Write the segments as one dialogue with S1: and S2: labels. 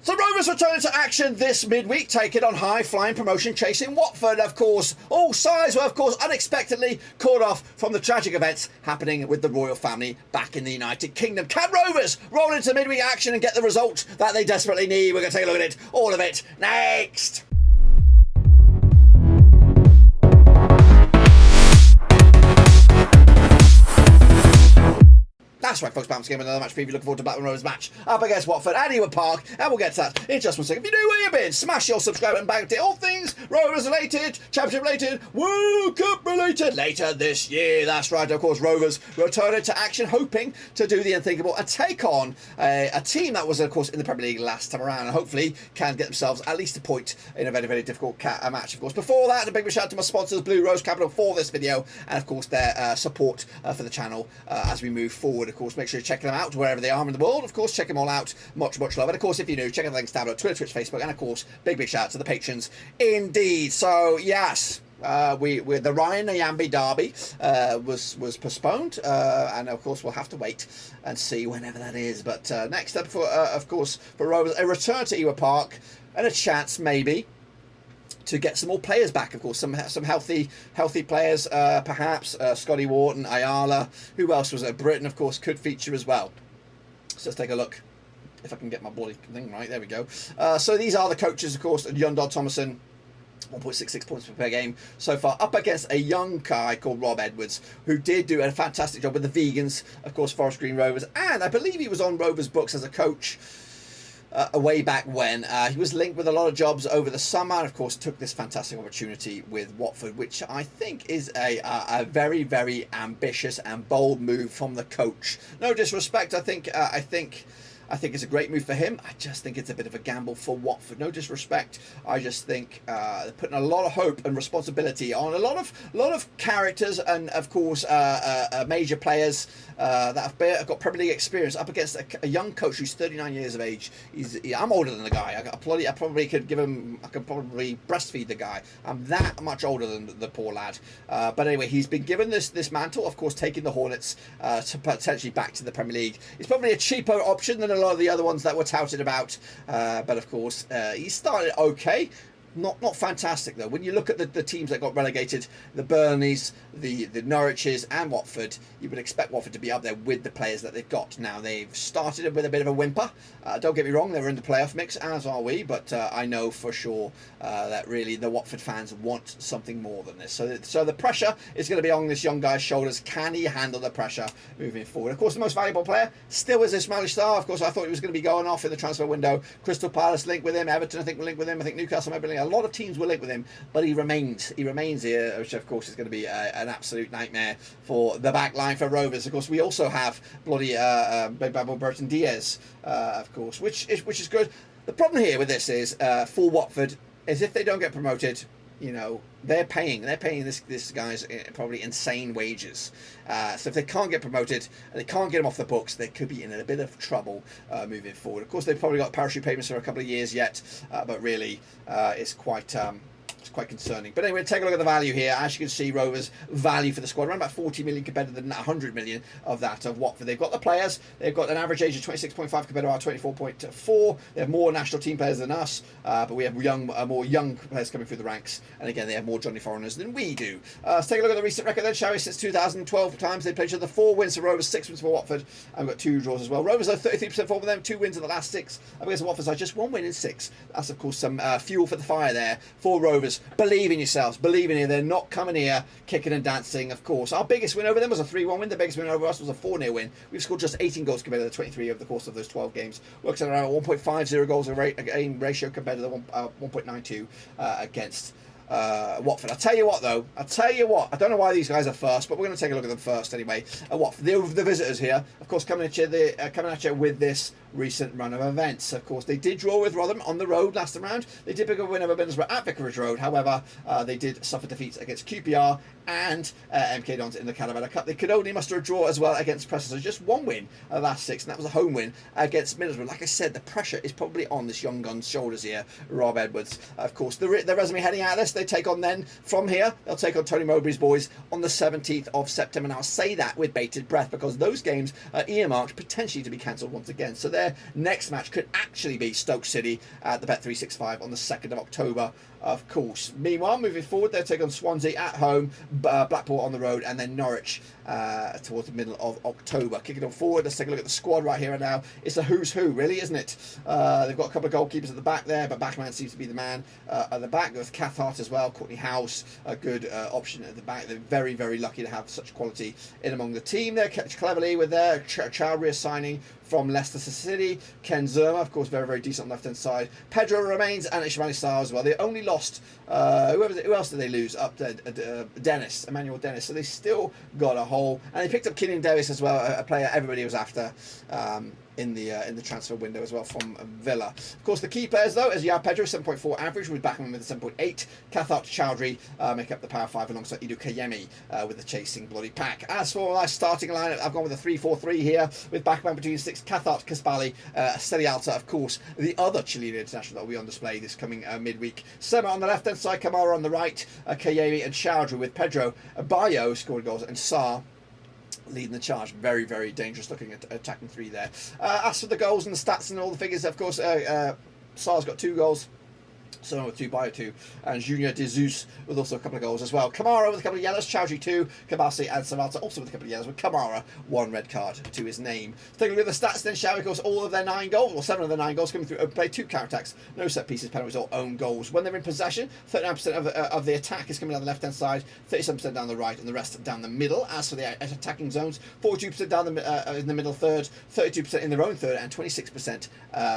S1: So Rovers returning to action this midweek, taking on high-flying promotion-chasing Watford. Of course, all sides were, of course, unexpectedly called off from the tragic events happening with the royal family back in the United Kingdom. Can Rovers roll into midweek action and get the result that they desperately need? We're going to take a look at it, all of it, next. That's right, folks, bounce game with another match preview. Looking forward to Blackburn Rovers match up against Watford at Ewood Park, and we'll get to that in just one second. If you know where you've been, smash your subscribe button, bang it. All things Rovers related, Championship related, World Cup related later this year. That's right, of course, Rovers returning to action, hoping to do the unthinkable and take on a team that was, of course, in the Premier League last time around, and hopefully can get themselves at least a point in a very, very difficult match, of course. Before that, a big shout out to my sponsors, Blue Rose Capital, for this video, and of course their support for the channel as we move forward. Of course, make sure you check them out wherever they are in the world. Of course, check them all out. Much love. And of course, if you're new, check out the links down below: Twitter, Twitch, Facebook, and of course, big shout out to the patrons indeed. So yes, the Ryan Nyambe derby was postponed, and of course we'll have to wait and see whenever that is. But next up, of course, for Rovers, a return to Ewood Park and a chance maybe to get some more players back. Of course, some healthy players, perhaps Scotty Wharton, Ayala. Who else was there? Britain, of course, could feature as well. So let's take a look. If I can get my bloody thing right, there we go. So these are the coaches, of course. Yondod Thomason, 1.66 points per game so far, up against a young guy called Rob Edwards, who did do a fantastic job with the Vegans, of course, Forest Green Rovers, and I believe he was on Rovers' books as a coach way back when. He was linked with a lot of jobs over the summer, and of course took this fantastic opportunity with Watford, which I think is a very, very ambitious and bold move from the coach. No disrespect, I think it's a great move for him. I just think it's a bit of a gamble for Watford. No disrespect. I just think they're putting a lot of hope and responsibility on a lot of characters, and of course major players that have got Premier League experience up against a young coach who's 39 years of age. I'm older than the guy. I probably could give him. I could probably breastfeed the guy. I'm that much older than the poor lad. But anyway, he's been given this mantle. Of course, taking the Hornets to potentially back to the Premier League. It's probably a cheaper option than a lot of the other ones that were touted about, but of course he started okay. Not fantastic though. When you look at the teams that got relegated, the Burnleys, the Norwiches and Watford, you would expect Watford to be up there with the players that they've got. Now they've started with a bit of a whimper. Don't get me wrong, they were in the playoff mix, as are we, but I know for sure that really the Watford fans want something more than this. So the pressure is going to be on this young guy's shoulders. Can he handle the pressure moving forward? Of course, the most valuable player still is Ismail Star. Of course, I thought he was going to be going off in the transfer window. Crystal Palace linked with him. Everton, I think, were linked with him. I think Newcastle might be linked. A lot of teams were linked with him, but he remains here, which of course is going to be an absolute nightmare for the back line for Rovers. Of course, we also have bloody Burton Diaz, of course, which is good. The problem here with this is for Watford is if they don't get promoted, you know, they're paying this guy's probably insane wages. So if they can't get promoted and they can't get him off the books, they could be in a bit of trouble moving forward. Of course, they've probably got parachute payments for a couple of years yet, but really it's quite concerning. But anyway, take a look at the value here. As you can see, Rovers' value for the squad around about 40 million compared to the 100 million of that of Watford. They've got the players. They've got an average age of 26.5 compared to our 24.4. They have more national team players than us, but we have more young players coming through the ranks. And again, they have more Johnny Foreigners than we do. Let's take a look at the recent record then, shall we? Since 2012 times they played each other. 4 wins for Rovers, 6 wins for Watford, and we've got 2 draws as well. Rovers are 33% form with them, 2 wins in the last 6. Up against the Watford side, just 1 win in 6. That's of course some fuel for the fire there for Rovers. Believe in yourselves, believe in it. They're not coming here kicking and dancing. Of course, our biggest win over them was a 3-1 win. The biggest win over us was a 4-0 win. We've scored just 18 goals compared to the 23 over the course of those 12 games. Works at around 1.50 goals a game ratio compared to the 1.92 against Watford. I tell you what though, I don't know why these guys are first, but we're going to take a look at them first anyway. Watford, the visitors here, of course, coming at you with this recent run of events. Of course, they did draw with Rotherham on the road last round. They did pick up a win over Middlesbrough at Vicarage Road. However, they did suffer defeats against QPR and MK Dons in the Calavera Cup. They could only muster a draw as well against Preston. So just 1 win of the last 6, and that was a home win against Middlesbrough. Like I said, the pressure is probably on this young gun's shoulders here, Rob Edwards. Of course, the resume heading out of this, They take on then, from here, they'll take on Tony Mowbray's boys on the 17th of September. Now, I'll say that with bated breath because those games are earmarked potentially to be cancelled once again. So their next match could actually be Stoke City at the Bet365 on the 2nd of October, of course. Meanwhile, moving forward, they'll take on Swansea at home, Blackpool on the road, and then Norwich towards the middle of October. Kicking on forward, let's take a look at the squad right here and now. It's a who's who, really, isn't it? They've got a couple of goalkeepers at the back there, but Backman seems to be the man at the back. There's Cathcart as well, Courtney House, a good option at the back. They're very, very lucky to have such quality in among the team there. Cleverly with their Chowdhury signing from Leicester City. Ken Zerma, of course, very, very decent on the left-hand side. Pedro remains, and Ishmael Sarr as well. They only lost, who else did they lose? Up there, Emmanuel Dennis. So they still got a hole. And they picked up Killian Davis as well, a player everybody was after in the transfer window as well from Villa. Of course, the key players, though, is Pedro, 7.4 average, with Backman with a 7.8. Cathcart Chowdhury make up the power 5 alongside Idu Kayemi with the chasing bloody pack. As for my starting lineup, I've gone with a 3-4-3 here, with Backman between 6, Cathcart, Caspali, Serialta, of course, the other Chilean international that will be on display this coming midweek. Sema on the left-hand side, Kamara on the right, Kayemi and Chowdhury with Pedro, Bayo scoring goals, and Sarr leading the charge. Very, very dangerous looking at attacking three there. As for the goals and the stats and all the figures, of course, Sarr's got 2 goals. Soma with 2, Bayo 2, and Junior de Jesus with also a couple of goals as well. Kamara with a couple of yellows, Chowdhury 2, Kabasi and Savalta also with a couple of yellows, with Kamara 1 red card to his name. Taking a look at the stats then, shall we? Of course, all of their 9 goals, or 7 of their 9 goals coming through open play, 2 counter-attacks, no set pieces, penalties or own goals. When they're in possession, 39% of the attack is coming down the left-hand side, 37% down the right, and the rest down the middle. As for the attacking zones, 42% down in the middle third, 32% in their own third, and 26%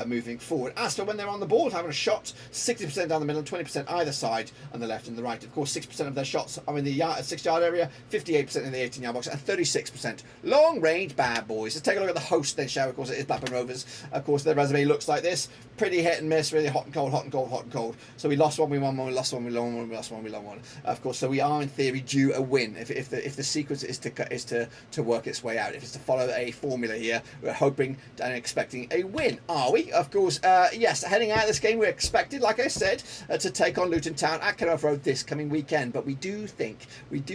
S1: moving forward. As for when they're on the board, having a shot, 60% down the middle, 20% either side on the left and the right. Of course, 6% of their shots are in the 6-yard area, 58% in the 18-yard box, and 36% long-range bad boys. Let's take a look at the host then, shall we? Of course, it is Blackburn Rovers. Of course, their resume looks like this. Pretty hit and miss, really hot and cold, hot and cold, hot and cold. So we lost one, we won one, we lost one, we won one, we lost one, we won one. Of course, so we are in theory due a win. If the sequence is to work its way out, if it's to follow a formula here, we're hoping and expecting a win. Are we? Of course, yes. Heading out of this game, we're expected, like I said, to take on Luton Town at Kenilworth Road this coming weekend. But we do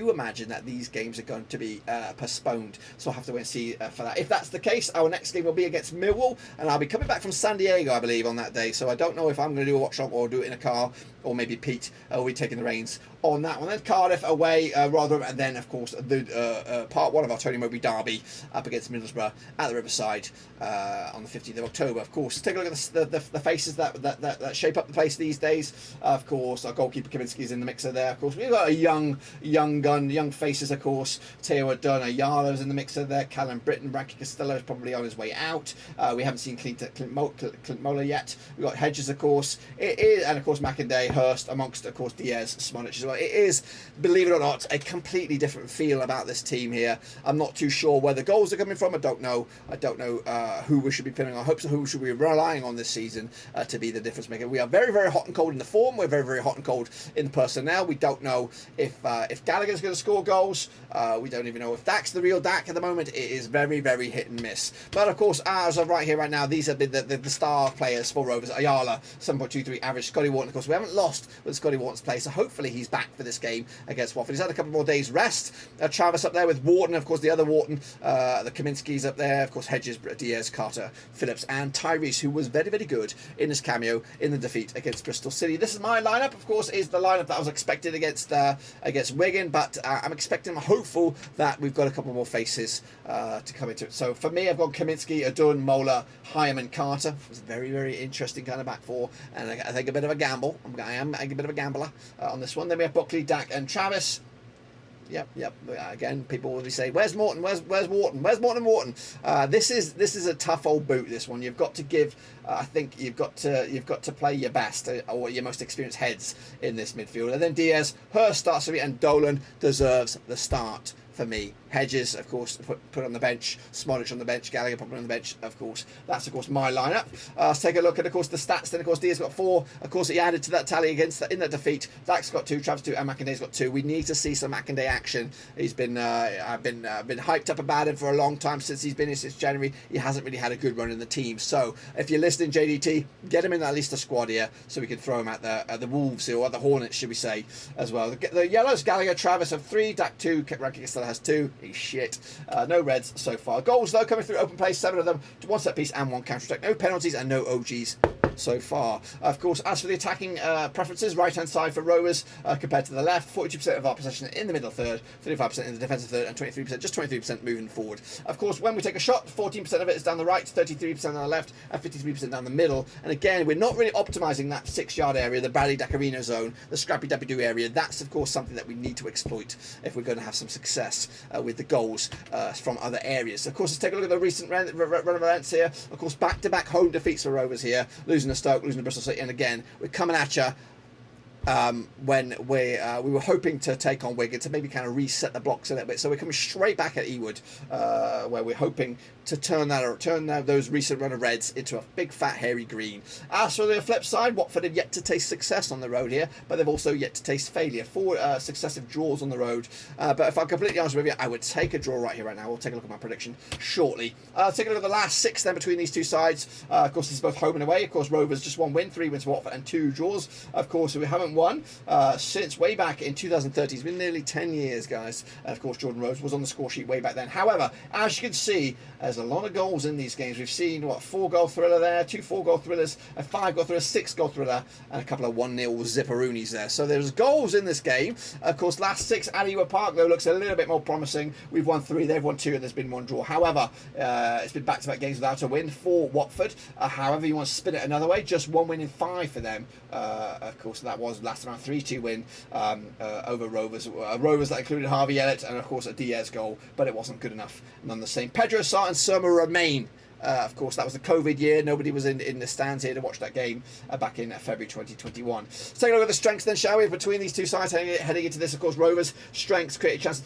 S1: imagine that these games are going to be postponed. So I'll have to wait and see for that. If that's the case, our next game will be against Millwall, and I'll be coming back from San Diego, I believe, on that day. So I don't know if I'm going to do a watch up or do it in a car, or maybe Pete will be taking the reins on that one. Then Cardiff away, Rotherham, and then of course the part 1 of our Tony Mowbray derby up against Middlesbrough at the Riverside on the 15th of October. Of course, take a look at the faces that shape up the place these days. Of course, our goalkeeper Kaminski is in the mixer there. Of course, we've got a young gun, young faces. Of course, Teo Aduna, Yarlow's in the mixer there. Callum Britton, Branky Costello is probably on his way out. We haven't seen Clint Mola yet. We've got Hedges, of course. It is, and of course McInday, Hurst, amongst of course Diaz, Smonich as well. It is, believe it or not, a completely different feel about this team here. I'm not too sure where the goals are coming from. I don't know who we should be pinning our hopes on, who should we be relying on this season to be the difference maker. We are very, very hot and cold in the form. We're very, very hot and cold in the personnel. We don't know if Gallagher's going to score goals. We don't even know if Dak's the real Dak at the moment. It is very, very hit and miss. But of course, as of right here, right now, these have been the star players for Rovers. Ayala, 7.23 average. Scotty Wharton, of course, we haven't lost with Scotty Wharton's play, so hopefully he's back for this game against Watford. He's had a couple more days rest. Travis up there with Wharton, of course, the other Wharton. The Kaminski's up there, of course, Hedges, Diaz, Carter, Phillips, and Tyrese, who was very, very good in his cameo in the defeat against Bristol City. This is my lineup, of course, is the lineup that I was expected against Wigan, but I'm hopeful that we've got a couple more faces to come into it. So for me, I've got Kaminski, Adun, Mola, Hyam, Carter. It was a very, very interesting kind of back four, and I think a bit of a gamble. I am a bit of a gambler on this one. Then we have Buckley, Dak, and Travis. Yep. Again, people will be saying, "Where's Morton? Where's Wharton? Where's Morton and Wharton?" This is a tough old boot. This one, you've got to give. I think you've got to play your best or your most experienced heads in this midfield. And then Diaz, Hurst starts to be, and Dolan deserves the start for me. Hedges, of course, put on the bench. Smollich on the bench. Gallagher probably on the bench, of course. That's, of course, my lineup. Let's take a look at, of course, the stats. Then, of course, Diaz got 4. Of course, he added to that tally against in that defeat. Dax got 2, Travis 2, and McIntyre's got 2. We need to see some McIntyre action. He's been I've been hyped up about him for a long time since he's been here since January. He hasn't really had a good run in the team. So, if you're listening, JDT, get him in at least a squad here so we can throw him at the Wolves or at the Hornets, should we say, as well. The yellows, Gallagher, Travis have 3, Dak 2, Ranking still has 2. He's shit. No reds so far. Goals, though, coming through open play, 7 of them, 1 set piece and 1 counter attack. No penalties and no OGs so far. Of course, as for the attacking preferences, right-hand side for Rovers compared to the left, 42% of our possession in the middle third, 35% in the defensive third, and 23%, just 23% moving forward. Of course, when we take a shot, 14% of it is down the right, 33% on the left, and 53% down the middle. And again, we're not really optimising that 6-yard area, the Bradley Dacarino zone, the Scrappy Dappy-Doo area. That's, of course, something that we need to exploit if we're going to have some success with the goals from other areas. Of course, let's take a look at the recent run of events here. Of course, back-to-back home defeats for Rovers here, losing to Stoke, losing to Bristol City, and again, we're coming at you when we were hoping to take on Wigan to maybe kind of reset the blocks a little bit. So we're coming straight back at Ewood, where we're hoping to turn those recent run of reds into a big fat hairy green. As for the flip side, Watford have yet to taste success on the road here, but they've also yet to taste failure. 4 successive draws on the road. But if I'm completely honest with you, I would take a draw right here, right now. We'll take a look at my prediction shortly. Take a look at the last 6 then between these two sides. Of course, this is both home and away. Of course, Rovers just 1 win, 3 wins for Watford, and 2 draws. Of course, we haven't won since way back in 2013. It's been nearly 10 years, guys. And of course, Jordan Rhodes was on the score sheet way back then. However, as you can see, there's a lot of goals in these games. We've seen, 4-goal thriller there, 2 4-goal thrillers, a 5-goal thriller, 6-goal thriller, and a couple of 1-0 zipperoonies there. So there's goals in this game. Of course, last 6 at Ewood Park, though, looks a little bit more promising. We've won 3, they've won 2, and there's been 1 draw. However, it's been back-to-back games without a win for Watford. However, you want to spin it another way, just 1 win in 5 for them. Of course, that was last round 3-2 win over Rovers. Rovers that included Harvey Elliott and, of course, a Diaz goal, but it wasn't good enough. None the same. Pedro Sarr and Surma remain. Of course, that was the COVID year. Nobody was in the stands here to watch that game back in February 2021. Let's take a look at the strengths then, shall we? Between these two sides heading into this, of course, Rovers' strengths create chances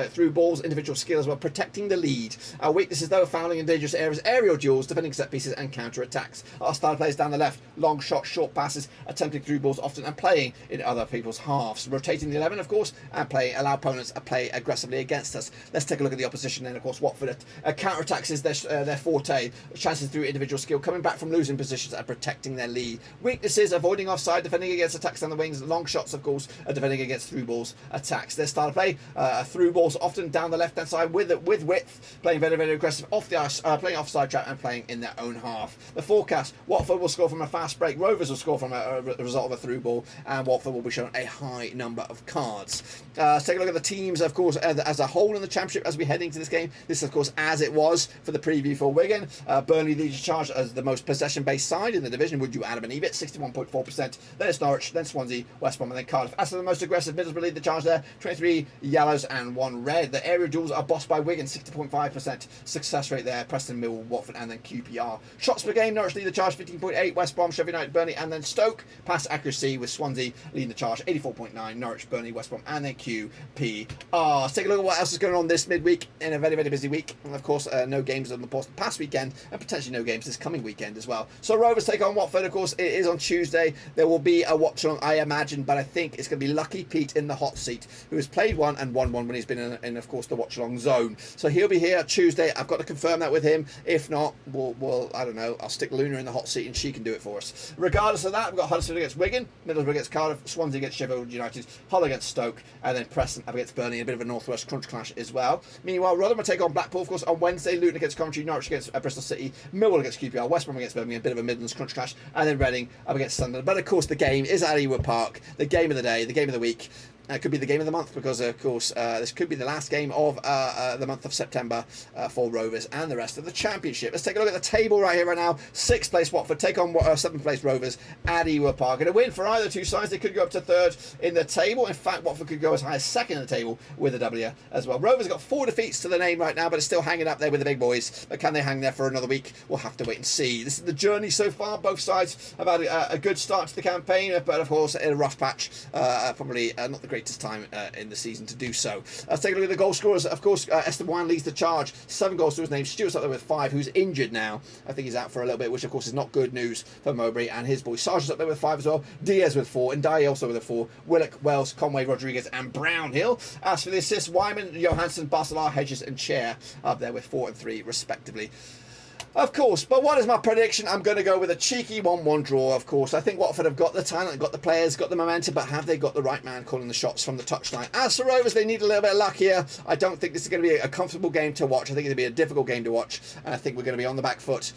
S1: through balls, individual skill as well, protecting the lead. Our weaknesses, though, fouling in dangerous areas, aerial duels, defending set pieces, and counter attacks. Our style players down the left, long shots, short passes, attempting through balls often, and playing in other people's halves. Rotating the 11, of course, and allow opponents to play aggressively against us. Let's take a look at the opposition then. Of course, Watford counter attacks is their forte. Chances through individual skill, coming back from losing positions and protecting their lead. Weaknesses, avoiding offside, defending against attacks down the wings, long shots, of course, defending against through balls attacks. Their style of play, through balls often down the left hand side with width, playing very, very aggressive off the ice, playing offside trap and playing in their own half. The forecast, Watford will score from a fast break, Rovers will score from a result of a through ball, and Watford will be shown a high number of cards. Let's take a look at the teams, of course, as a whole in the Championship as we head into this game. This, of course, as it was for the preview for Wigan. Burnley leads the charge as the most possession-based side in the division. Would you Adam and Ebit? 61.4%. Then it's Norwich, then Swansea, West Brom, and then Cardiff. As for the most aggressive, Middlesbrough lead the charge there. 23 yellows and 1 red. The area duels are bossed by Wigan, 60.5% success rate there. Preston, Millwall, Watford, and then QPR. Shots per game, Norwich lead the charge, 15.8. West Brom, Sheffield United, Burnley, and then Stoke. Pass accuracy with Swansea leading the charge, 84.9. Norwich, Burnley, West Brom, and then QPR. Let's take a look at what else is going on this midweek in a very, very busy week. And of course, no games on the past weekend, and potentially no games this coming weekend as well. So Rovers take on Watford. Of course, it is on Tuesday. There will be a watch along, I imagine, but I think it's going to be Lucky Pete in the hot seat, who has played one and won one when he's been in of course, the watch along zone. So he'll be here Tuesday. I've got to confirm that with him. If not, we'll I don't know, I'll stick Luna in the hot seat and she can do it for us. Regardless of that, we've got Huddersfield against Wigan, Middlesbrough against Cardiff, Swansea against Sheffield United, Hull against Stoke, and then Preston up against Burnley, a bit of a northwest crunch clash as well. Meanwhile, Rotherham will take on Blackpool, of course, on Wednesday. Luton against Coventry, Norwich against Bristol City, Millwall against QPR, West Brom against Birmingham, a bit of a Midlands crunch clash, and then Reading up against Sunderland. But of course, the game is at Ewood Park, the game of the day, the game of the week. It could be the game of the month because, of course, this could be the last game of the month of September for Rovers and the rest of the Championship. Let's take a look at the table right here, right now. 6th place Watford take on 7th place Rovers at Ewood Park. And a win for either two sides. They could go up to 3rd in the table. In fact, Watford could go as high as 2nd in the table with a W as well. Rovers got 4 defeats to the name right now, but it's still hanging up there with the big boys. But can they hang there for another week? We'll have to wait and see. This is the journey so far. Both sides have had a good start to the campaign, but of course, in a rough patch. Probably not the greatest greatest time in the season to do so. Let's take a look at the goal scorers. Of course, Esteban leads the charge. 7 goals to his name. Stewart's up there with 5, who's injured now. I think he's out for a little bit, which of course is not good news for Mowbray and his boys. Sargent's up there with 5 as well. Diaz with 4. And Dye also with a 4. Willock, Wells, Conway, Rodriguez and Brownhill. As for the assists, Wyman, Johansson, Barcelar, Hedges and Chair up there with 4 and 3 respectively. Of course, but what is my prediction? I'm going to go with a cheeky 1-1 draw, of course. I think Watford have got the talent, got the players, got the momentum, but have they got the right man calling the shots from the touchline? As for Rovers, they need a little bit of luck here. I don't think this is going to be a comfortable game to watch. I think it's going to be a difficult game to watch, and I think we're going to be on the back foot,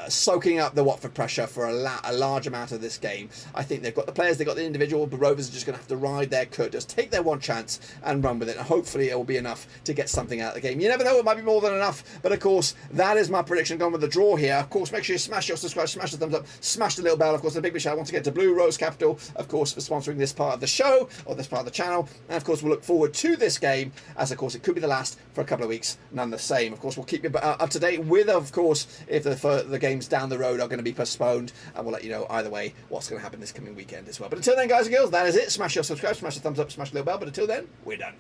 S1: soaking up the Watford pressure for a large amount of this game. I think they've got the players, they've got the individual, but Rovers are just going to have to ride their coat, just take their one chance and run with it, and hopefully it will be enough to get something out of the game. You never know, it might be more than enough, but of course, that is my prediction going with the draw here. Of course, make sure you smash your subscribe, smash the thumbs up, smash the little bell. Of course, a big shout out once again to Blue Rose Capital, of course, for sponsoring this part of the show, or this part of the channel. And of course, we'll look forward to this game, as of course, it could be the last for a couple of weeks, none the same. Of course, we'll keep you up to date with, of course, if the games down the road are going to be postponed, and we'll let you know either way what's going to happen this coming weekend as well. But until then, guys and girls, that is it. Smash your subscribe, smash the thumbs up, smash the little bell. But until then, we're done.